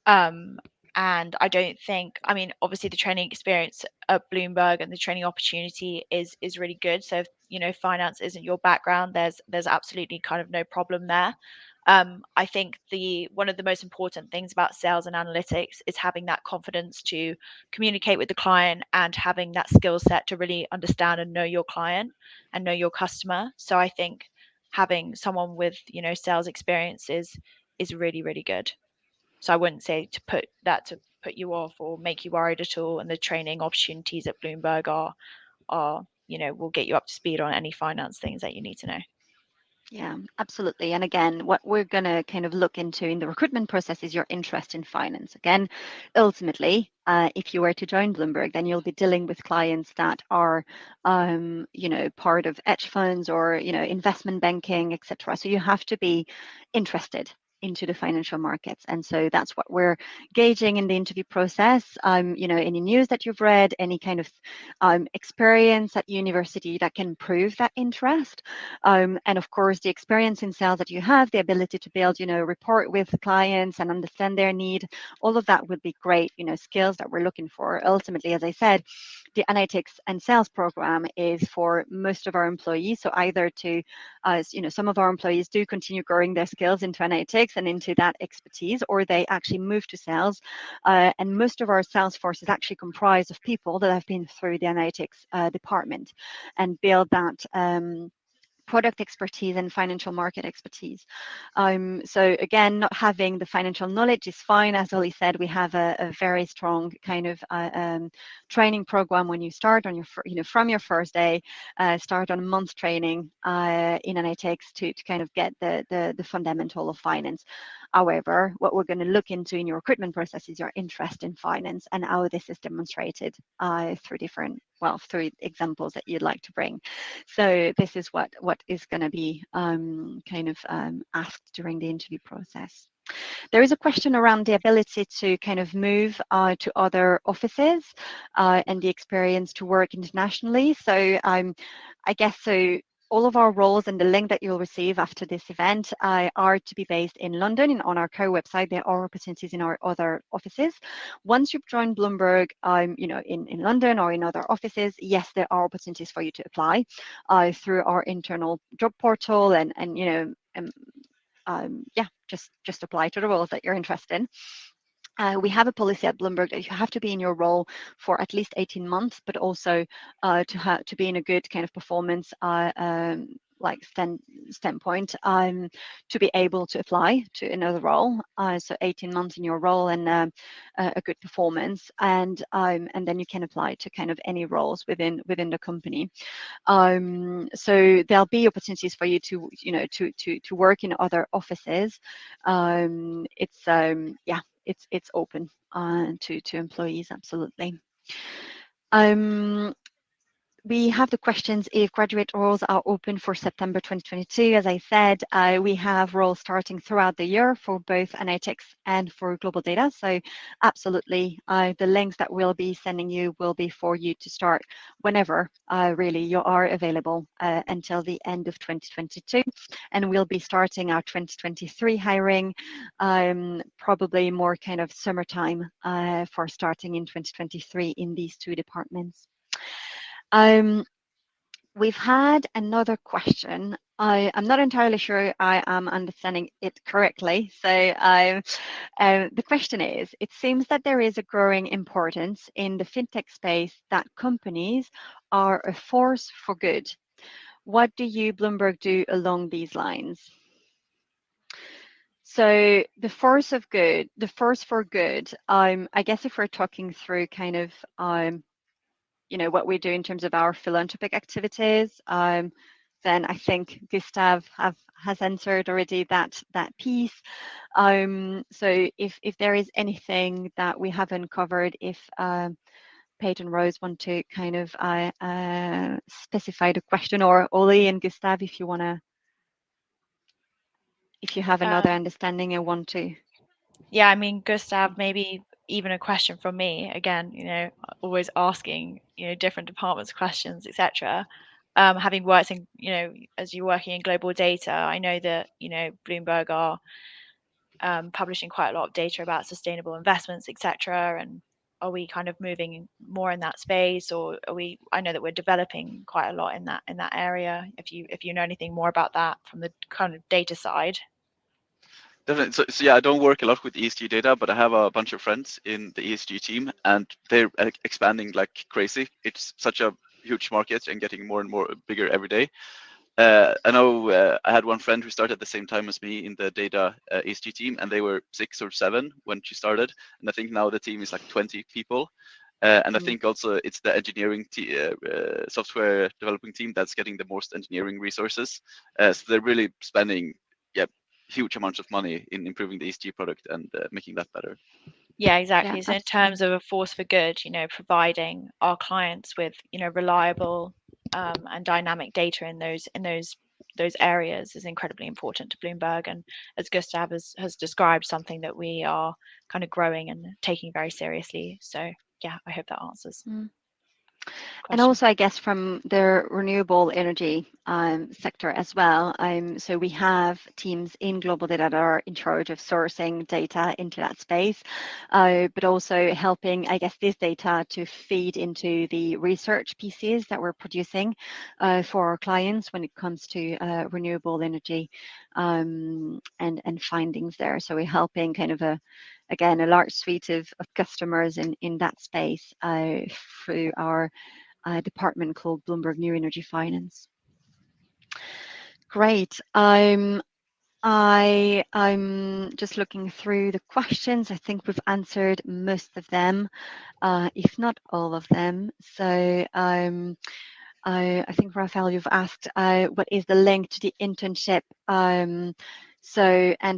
And I don't think, I mean, obviously the training experience at Bloomberg and the training opportunity is really good. So if finance isn't your background, there's absolutely kind of no problem there. I think one of the most important things about sales and analytics is having that confidence to communicate with the client and having that skill set to really understand and know your client and know your customer. So I think having someone with sales experience is really, really good. So I wouldn't say to put you off or make you worried at all. And the training opportunities at Bloomberg are will get you up to speed on any finance things that you need to know. Yeah, absolutely. And again, what we're going to kind of look into in the recruitment process is your interest in finance. Again, ultimately, if you were to join Bloomberg, then you'll be dealing with clients that are, part of hedge funds or, investment banking, etc. So you have to be interested into the financial markets. And so that's what we're gauging in the interview process. Any news that you've read, any kind of experience at university that can prove that interest. And of course, the experience in sales that you have, the ability to build, rapport with clients and understand their need, all of that would be great, skills that we're looking for. Ultimately, as I said, the analytics and sales program is for most of our employees. So either to, some of our employees do continue growing their skills into analytics, analytics and into that expertise, or they actually move to sales. And most of our sales force is actually comprised of people that have been through the analytics department and build that product expertise and financial market expertise. So again, not having the financial knowledge is fine. As Oli said, we have a very strong kind of training program when you start on your, from your first day, start on a month training in analytics to kind of get the fundamental of finance. However, what we're going to look into in your recruitment process is your interest in finance and how this is demonstrated through through examples that you'd like to bring. So this is what is going to be asked during the interview process. There is a question around the ability to kind of move to other offices and the experience to work internationally. So I guess so. All of our roles and the link that you'll receive after this event are to be based in London. On our co-website, there are opportunities in our other offices. Once you've joined Bloomberg, in London or in other offices, yes, there are opportunities for you to apply through our internal job portal, and just apply to the roles that you're interested in. We have a policy at Bloomberg that you have to be in your role for at least 18 months, but also to be in a good kind of performance standpoint to be able to apply to another role. So 18 months in your role and a good performance, and then you can apply to kind of any roles within the company. So there'll be opportunities for you to work in other offices. It's open to employees, absolutely. We have the questions if graduate roles are open for September 2022. As I said, we have roles starting throughout the year for both analytics and for global data. So absolutely, the links that we'll be sending you will be for you to start whenever really you are available until the end of 2022. And we'll be starting our 2023 hiring probably more kind of summertime for starting in 2023 in these two departments. We've had another question. I'm not entirely sure I am understanding it correctly. So the question is, it seems that there is a growing importance in the fintech space that companies are a force for good. What do you, Bloomberg, do along these lines? So the force for good, I guess if we're talking through kind of what we do in terms of our philanthropic activities, then I think Gustav has answered already that piece. So if there is anything that we haven't covered, if Paige and Rose want to kind of specify the question, or Oli and Gustav, if you have another understanding and want to. Yeah, I mean, Gustav, maybe even a question from me again, always asking, different departments questions, etc. Having worked in, as you're working in global data, I know that, Bloomberg are publishing quite a lot of data about sustainable investments, etc. And are we kind of moving more in that space, or I know that we're developing quite a lot in that area. If you know anything more about that from the kind of data side. Definitely. So yeah, I don't work a lot with ESG data, but I have a bunch of friends in the ESG team, and they're expanding like crazy. It's such a huge market and getting more and more bigger every day. I know I had one friend who started at the same time as me in the data ESG team, and they were 6 or 7 when she started, and I think now the team is like 20 people. And I think also it's the engineering software developing team that's getting the most engineering resources. So they're really spending huge amounts of money in improving the ESG product and making that better. Yeah, exactly. Yeah, so in terms of a force for good, providing our clients with, reliable and dynamic data in those areas is incredibly important to Bloomberg. And as Gustav has described, something that we are kind of growing and taking very seriously. So yeah, I hope that answers. And also, I guess, from the renewable energy sector as well. So we have teams in global data that are in charge of sourcing data into that space, but also helping, I guess, this data to feed into the research pieces that we're producing for our clients when it comes to renewable energy. and findings there. So we're helping kind of again a large suite of customers in that space through our department called Bloomberg New Energy Finance. Great. I'm just looking through the questions. I think we've answered most of them, if not all of them. So I think, Raphael, you've asked what is the link to the internship and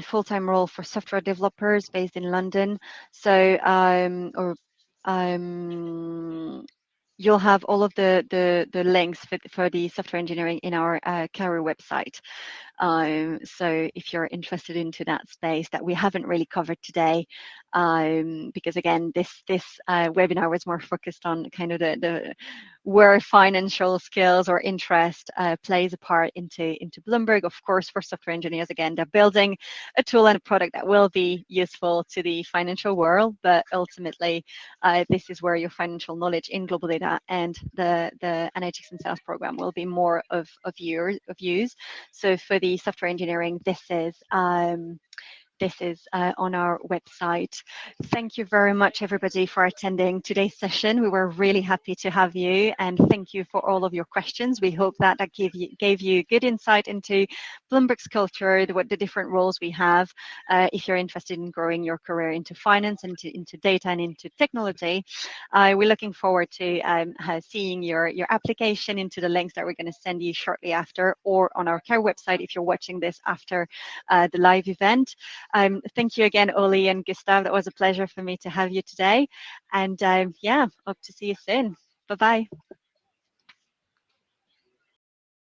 full-time role for software developers based in London. So you'll have all of the links for the software engineering in our career website. So if you're interested into that space that we haven't really covered today, because again, this webinar was more focused on kind of the where financial skills or interest plays a part into Bloomberg. Of course, for software engineers, again, they're building a tool and a product that will be useful to the financial world, but ultimately, this is where your financial knowledge in global data and the analytics and sales program will be more of use. So for the software engineering, this is on our website. Thank you very much, everybody, for attending today's session. We were really happy to have you, and thank you for all of your questions. We hope that gave you good insight into Bloomberg's culture, what the different roles we have. If you're interested in growing your career into finance, into data, and into technology, we're looking forward to seeing your application into the links that we're going to send you shortly after, or on our care website if you're watching this after the live event. Thank you again, Oli and Gustav. That was a pleasure for me to have you today. And yeah, hope to see you soon. Bye-bye.